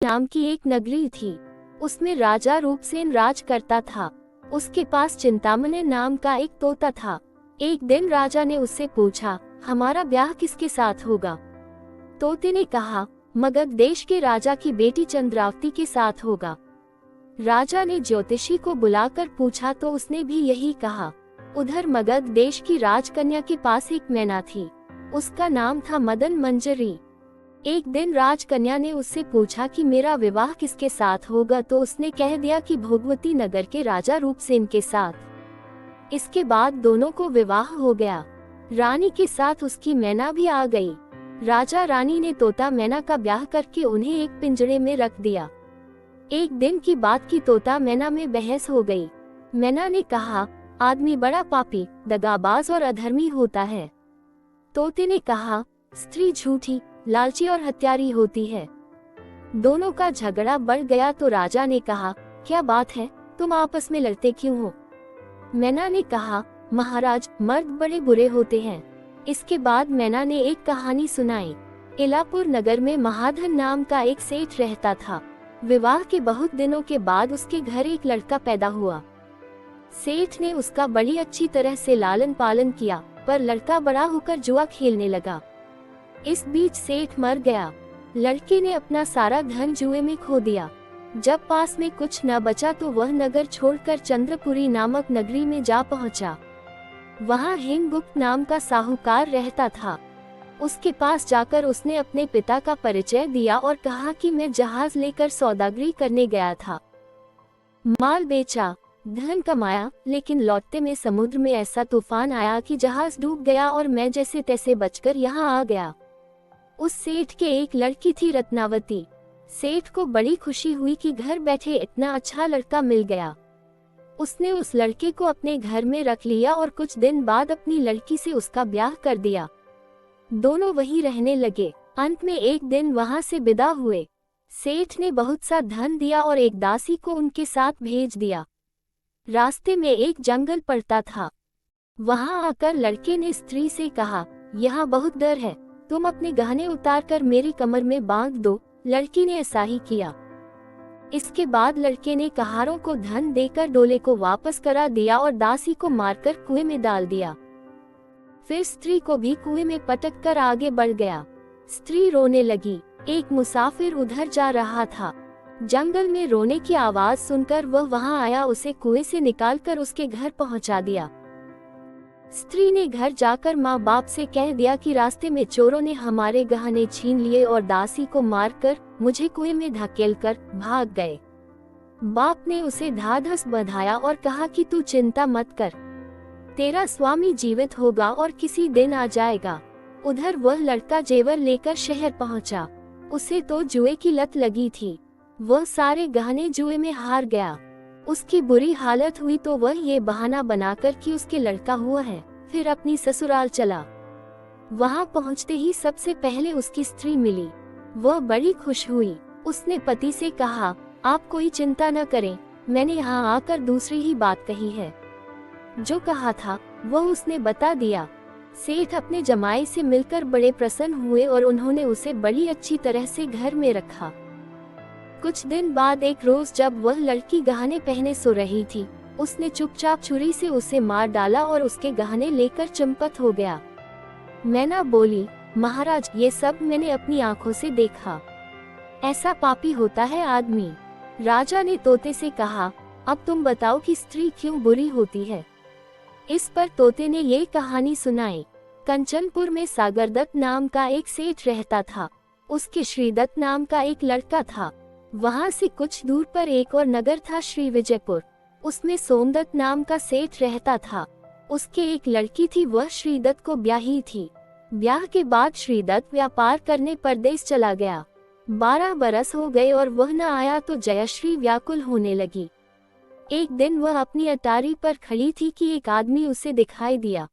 नाम की एक नगरी थी। उसमें राजा रूपसेन राज करता था। उसके पास चिंतामणि नाम का एक तोता था। एक दिन राजा ने उससे पूछा, हमारा ब्याह किसके साथ होगा? तोते ने कहा, मगध देश के राजा की बेटी चंद्रावती के साथ होगा। राजा ने ज्योतिषी को बुलाकर पूछा तो उसने भी यही कहा। उधर मगध देश की राजकन्या के पास एक मैना थी। उसका नाम था मदन मंजरी। एक दिन राजकन्या ने उससे पूछा कि मेरा विवाह किसके साथ होगा, तो उसने कह दिया कि भोगवती नगर के राजा रूपसेन के साथ। इसके बाद दोनों को विवाह हो गया। रानी के साथ उसकी मैना भी आ गई। राजा रानी ने तोता मैना का ब्याह करके उन्हें एक पिंजरे में रख दिया। एक दिन की बात की तोता मैना में बहस हो गई। मैना ने कहा, आदमी बड़ा पापी, दगाबाज और अधर्मी होता है। तोते ने कहा, स्त्री झूठी, लालची और हत्यारी होती है। दोनों का झगड़ा बढ़ गया तो राजा ने कहा, क्या बात है, तुम आपस में लड़ते क्यों हो? मैना ने कहा, महाराज, मर्द बड़े बुरे होते हैं। इसके बाद मैना ने एक कहानी सुनाई। इलापुर नगर में महाधन नाम का एक सेठ रहता था। विवाह के बहुत दिनों के बाद उसके घर एक लड़का पैदा हुआ। सेठ ने उसका बड़ी अच्छी तरह से लालन पालन किया, पर लड़का बड़ा होकर जुआ खेलने लगा। इस बीच सेठ मर गया। लड़के ने अपना सारा धन जुए में खो दिया। जब पास में कुछ न बचा तो वह नगर छोड़कर चंद्रपुरी नामक नगरी में जा पहुंचा। वहां हेमगुप्त नाम का साहूकार रहता था। उसके पास जाकर उसने अपने पिता का परिचय दिया और कहा कि मैं जहाज लेकर सौदागरी करने गया था। माल बेचा, धन कमाया, लेकिन लौटते में समुद्र में ऐसा तूफान आया कि जहाज डूब गया और मैं जैसे तैसे बचकर यहाँ आ गया। उस सेठ के एक लड़की थी रत्नावती। सेठ को बड़ी खुशी हुई कि घर बैठे इतना अच्छा लड़का मिल गया। उसने उस लड़के को अपने घर में रख लिया और कुछ दिन बाद अपनी लड़की से उसका ब्याह कर दिया। दोनों वहीं रहने लगे। अंत में एक दिन वहां से विदा हुए। सेठ ने बहुत सा धन दिया और एक दासी को उनके साथ भेज दिया। रास्ते में एक जंगल पड़ता था। वहां आकर लड़के ने स्त्री से कहा, यहाँ बहुत डर है, तुम अपने गहने उतारकर मेरी कमर में बांध दो। लड़की ने ऐसा ही किया। इसके बाद लड़के ने कहारों को धन देकर डोले को वापस करा दिया और दासी को मारकर कुएं में डाल दिया। फिर स्त्री को भी कुएं में पटक कर आगे बढ़ गया। स्त्री रोने लगी। एक मुसाफिर उधर जा रहा था। जंगल में रोने की आवाज सुनकर वह वहां आया, उसे कुएं से निकालकर उसके घर पहुंचा दिया। स्त्री ने घर जाकर माँ बाप से कह दिया कि रास्ते में चोरों ने हमारे गहने छीन लिए और दासी को मारकर मुझे कुएं में धकेलकर भाग गए। बाप ने उसे ढाढ़स बंधाया और कहा कि तू चिंता मत कर, तेरा स्वामी जीवित होगा और किसी दिन आ जाएगा। उधर वह लड़का जेवर लेकर शहर पहुंचा। उसे तो जुए की लत लगी थी। वह सारे गहने जुए में हार गया। उसकी बुरी हालत हुई तो वह ये बहाना बनाकर कि उसके लड़का हुआ है, फिर अपनी ससुराल चला। वहां पहुंचते ही सबसे पहले उसकी स्त्री मिली। वह बड़ी खुश हुई। उसने पति से कहा, आप कोई चिंता न करें, मैंने यहाँ आकर दूसरी ही बात कही है। जो कहा था वह उसने बता दिया। सेठ अपने जमाई से मिलकर बड़े प्रसन्न हुए और उन्होंने उसे बड़ी अच्छी तरह से घर में रखा। कुछ दिन बाद एक रोज जब वह लड़की गहने पहने सो रही थी, उसने चुपचाप छुरी से उसे मार डाला और उसके गहने लेकर चंपत हो गया। मैना बोली, महाराज, ये सब मैंने अपनी आंखों से देखा। ऐसा पापी होता है आदमी। राजा ने तोते से कहा, अब तुम बताओ कि स्त्री क्यों बुरी होती है। इस पर तोते ने ये कहानी सुनाई। कंचनपुर में सागरदत्त नाम का एक सेठ रहता था। उसके श्रीदत्त नाम का एक लड़का था। वहां से कुछ दूर पर एक और नगर था, श्री विजयपुर। उसमें सोमदत्त नाम का सेठ रहता था। उसके एक लड़की थी, वह श्रीदत्त को ब्याही थी। ब्याह के बाद श्रीदत्त व्यापार करने परदेश चला गया। 12 बरस हो गए और वह न आया तो जयश्री व्याकुल होने लगी। एक दिन वह अपनी अटारी पर खड़ी थी कि एक आदमी उसे दिखाई दिया।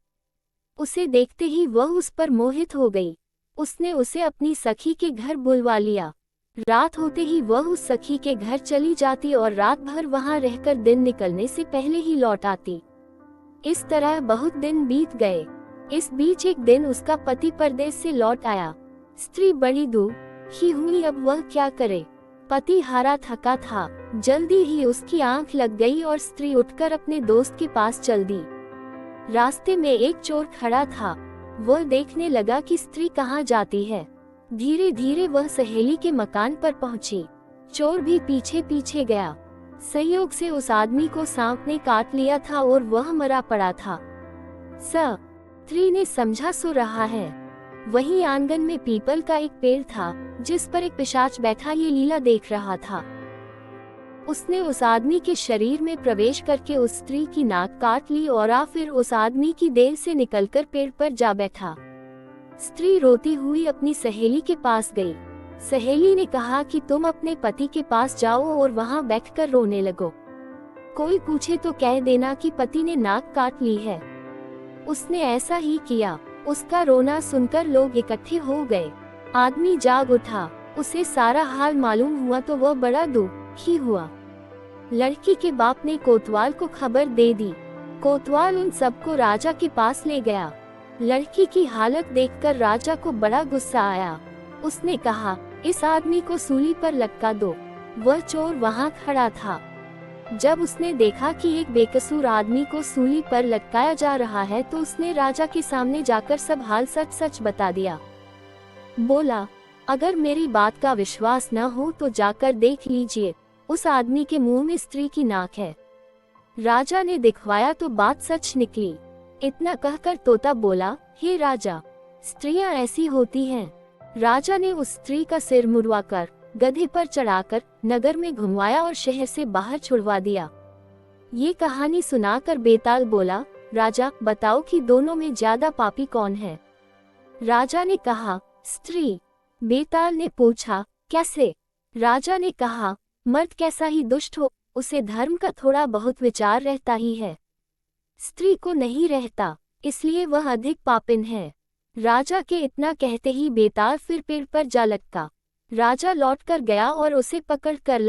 उसे देखते ही वह उस पर मोहित हो गई। उसने उसे अपनी सखी के घर बुलवा लिया। रात होते ही वह उस सखी के घर चली जाती और रात भर वहां रहकर दिन निकलने से पहले ही लौट आती। इस तरह बहुत दिन बीत गए। इस बीच एक दिन उसका पति परदेश से लौट आया। स्त्री बड़ी दुखी हुई, अब वह क्या करे। पति हारा थका था। जल्दी ही उसकी आंख लग गई और स्त्री उठकर अपने दोस्त के पास चल दी। रास्ते में एक चोर खड़ा था। वह देखने लगा कि स्त्री कहाँ जाती है। धीरे धीरे वह सहेली के मकान पर पहुंची। चोर भी पीछे पीछे गया। संयोग से उस आदमी को सांप ने काट लिया था और वह मरा पड़ा था। स्त्री ने समझा सो रहा है। वहीं आंगन में पीपल का एक पेड़ था जिस पर एक पिशाच बैठा ये लीला देख रहा था। उसने उस आदमी के शरीर में प्रवेश करके उस स्त्री की नाक काट ली और फिर उस आदमी की देह से निकलकर पेड़ पर जा बैठा। स्त्री रोती हुई अपनी सहेली के पास गई। सहेली ने कहा कि तुम अपने पति के पास जाओ और वहां बैठकर रोने लगो। कोई पूछे तो कह देना कि पति ने नाक काट ली है। उसने ऐसा ही किया। उसका रोना सुनकर लोग इकट्ठे हो गए। आदमी जाग उठा। उसे सारा हाल मालूम हुआ तो वह बड़ा दुखी हुआ। लड़की के बाप ने कोतवाल को खबर दे दी। कोतवाल उन सबको राजा के पास ले गया। लड़की की हालत देखकर राजा को बड़ा गुस्सा आया। उसने कहा, इस आदमी को सूली पर लटका दो। वह चोर वहां खड़ा था। जब उसने देखा कि एक बेकसूर आदमी को सूली पर लटकाया जा रहा है तो उसने राजा के सामने जाकर सब हाल सच सच बता दिया। बोला, अगर मेरी बात का विश्वास न हो तो जाकर देख लीजिए, उस आदमी के मुंह में स्त्री की नाक है। राजा ने दिखवाया तो बात सच निकली। इतना कहकर तोता बोला, हे राजा, स्त्रियां ऐसी होती हैं। राजा ने उस स्त्री का सिर मुड़वाकर गधे पर चढ़ाकर नगर में घुमवाया और शहर से बाहर छुड़वा दिया। ये कहानी सुनाकर बेताल बोला, राजा बताओ कि दोनों में ज्यादा पापी कौन है। राजा ने कहा, स्त्री। बेताल ने पूछा, कैसे? राजा ने कहा, मर्द कैसा ही दुष्ट हो, उसे धर्म का थोड़ा बहुत विचार रहता ही है। स्त्री को नहीं रहता, इसलिए वह अधिक पापिन है। राजा के इतना कहते ही बेताल फिर पेड़ पर जा लटका। राजा लौटकर गया और उसे पकड़ कर लाया।